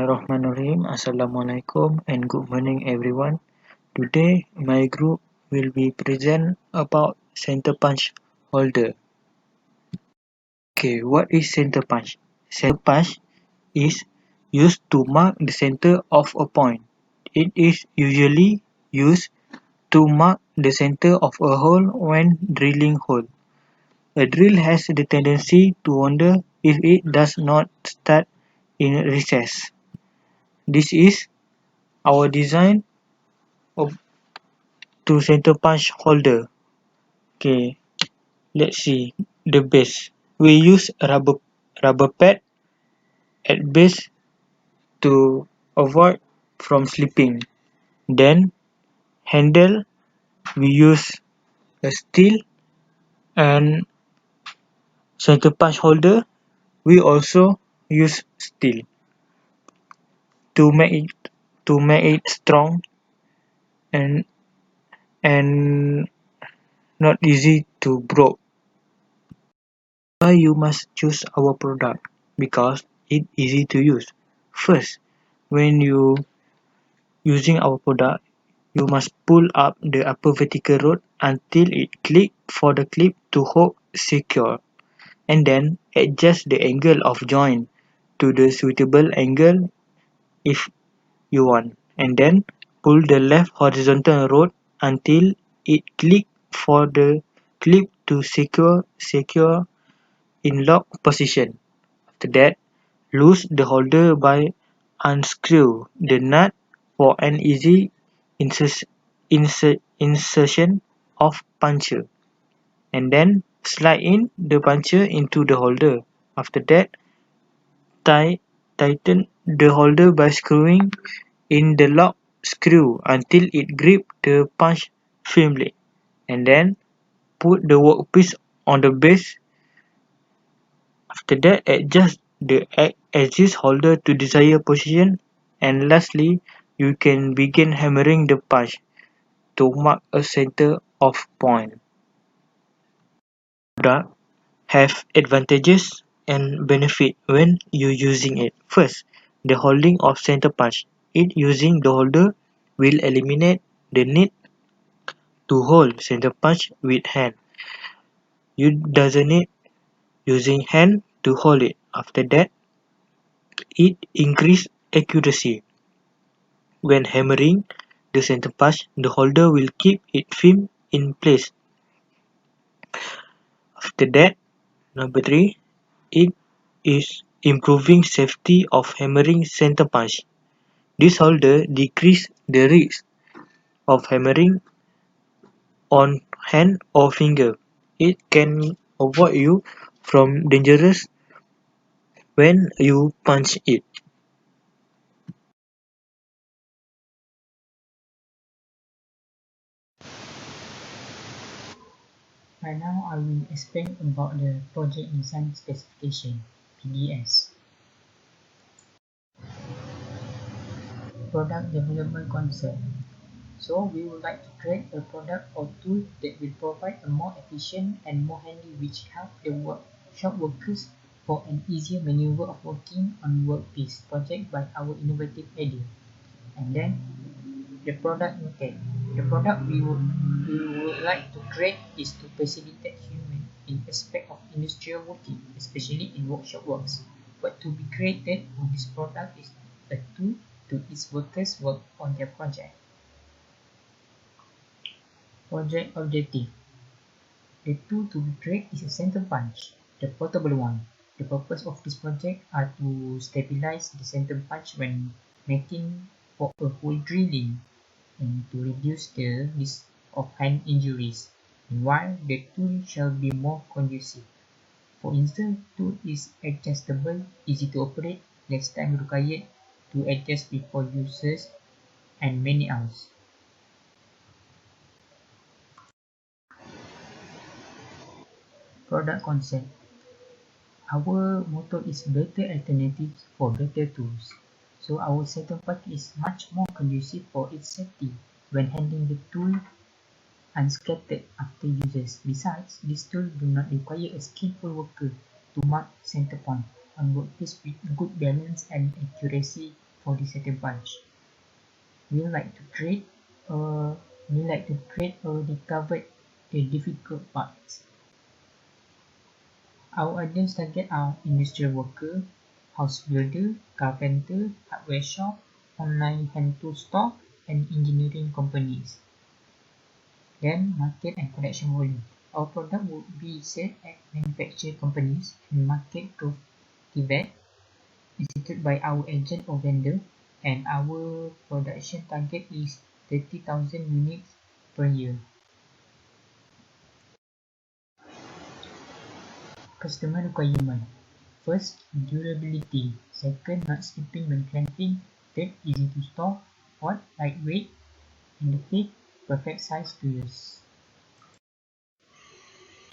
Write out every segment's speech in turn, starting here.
Bismillahirrahmanirrahim. Assalamualaikum and good morning everyone. Today my group will be present about center punch holder. Okay, what is center punch? Center punch is used to mark the center of a point. It is usually used to mark the center of a hole when drilling hole. A drill has the tendency to wander if it does not start in recess. This is our design of to center punch holder. Okay, let's see the base. We use rubber pad at base to avoid from slipping. Then handle we use a steel and center punch holder we also use steel to make it strong and and not easy to broke. Why you must choose our product? Because it easy to use. First, when you using our product, you must pull up the upper vertical rod until it click for the clip to hold secure, and then adjust the angle of joint to the suitable angle if you want, and then pull the left horizontal rod until it click for the clip to secure in lock position. After that, loose the holder by unscrew the nut for an easy insertion of puncher, and then slide in the puncher into the holder. After that, tighten the holder by screwing in the lock screw until it grips the punch firmly, and then put the workpiece on the base. After that, adjust the axis holder to desired position, and lastly, you can begin hammering the punch to mark a center of point. Product have advantages and benefit when you using it. First, the holding of center punch. It using the holder will eliminate the need to hold center punch with hand. You doesn't need using hand to hold it. After that, it increase accuracy. When hammering the center punch, the holder will keep it firm in place. After that, number 3, it is improving safety of hammering center punch. This holder decrease the risk of hammering on hand or finger. It can avoid you from dangerous when you punch it. Right now, I will explain about the Project Design Specification (PDS). Product Development Concept. So, we would like to create a product or tool that will provide a more efficient and more handy which help the workshop workers for an easier maneuver of working on workpiece project by our innovative idea. And then the product intake. The product we would like to create is to facilitate human in aspect of industrial working, especially in workshop works. What to be created on this product is a tool to its workers work on their project. Project objective. The tool to be created is a center punch, the portable one. The purpose of this project are to stabilize the center punch when making for a hole drilling and to reduce the risk of hand injuries, while the tool shall be more conducive. For instance, tool is adjustable, easy to operate, less time required to adjust before uses, and many others. Product concept. Our motto is better alternatives for better tools. So our center punch is much more conducive for its safety when handling the tool unscattered after uses. Besides, this tool do not require a skillful worker to mark center point on workpiece with good balance and accuracy for the center punch. We like to create or recover the difficult parts. Our audience target are industrial worker, house builder, carpenter, hardware shop, online hand tool store, and engineering companies. Then market and production volume. Our product would be sold at manufacturing companies and market to TVET instituted by our agent or vendor, and our production target is 30,000 units per year. Customer requirement. First, durability. Second, not slipping when clamping. Third, easy to store. Fourth, lightweight. And the fifth, perfect size to use.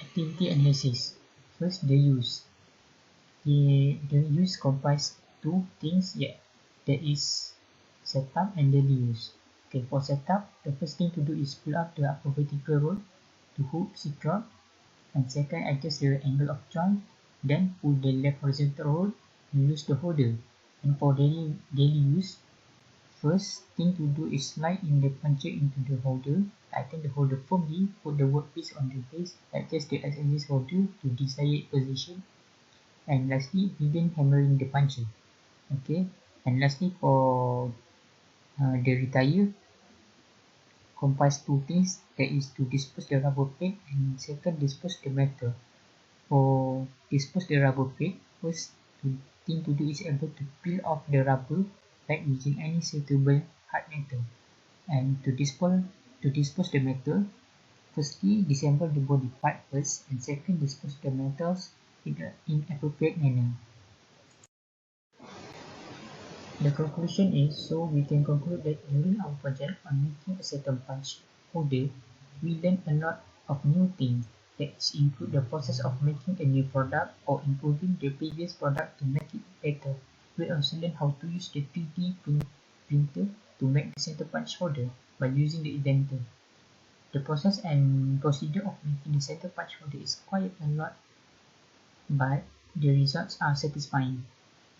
Activity analysis. First, the use. The use comprises two things, yeah. That is setup and daily use. Okay, for setup, the first thing to do is pull up the upper vertical rod to hook secure, and second, adjust the angle of joint, then pull the left horizontal rod and loose the holder. And for daily use, first thing to do is slide in the puncher into the holder, tighten the holder firmly, put the workpiece on the base, adjust the axis holder to desired position, and lastly, begin hammering the puncher. Okay, and lastly for the retire, comprise two things, that is to dispose the rubber plate and second dispose the metal. For dispose the rubber plate, first thing to do is able to peel off the rubber like using any suitable hard metal. And to dispose the metal, firstly disassemble the body part first, and second dispose the metals in appropriate manner. The conclusion is, so we can conclude that during our project on making a certain punch holder, we learned a lot of new things that include the process of making a new product or improving the previous product to make it better. We also learned how to use the 3D printer to make the center punch holder by using the inventor. The process and procedure of making the center punch holder is quite a lot, but the results are satisfying.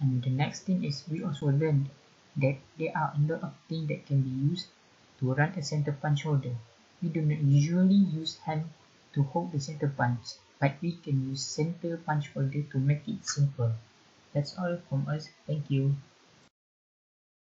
And the next thing is we also learned that there are a lot of things that can be used to run a center punch holder. We do not usually use hand to hold the center punch, but we can use center punch holder to make it simple. That's all from us. Thank you.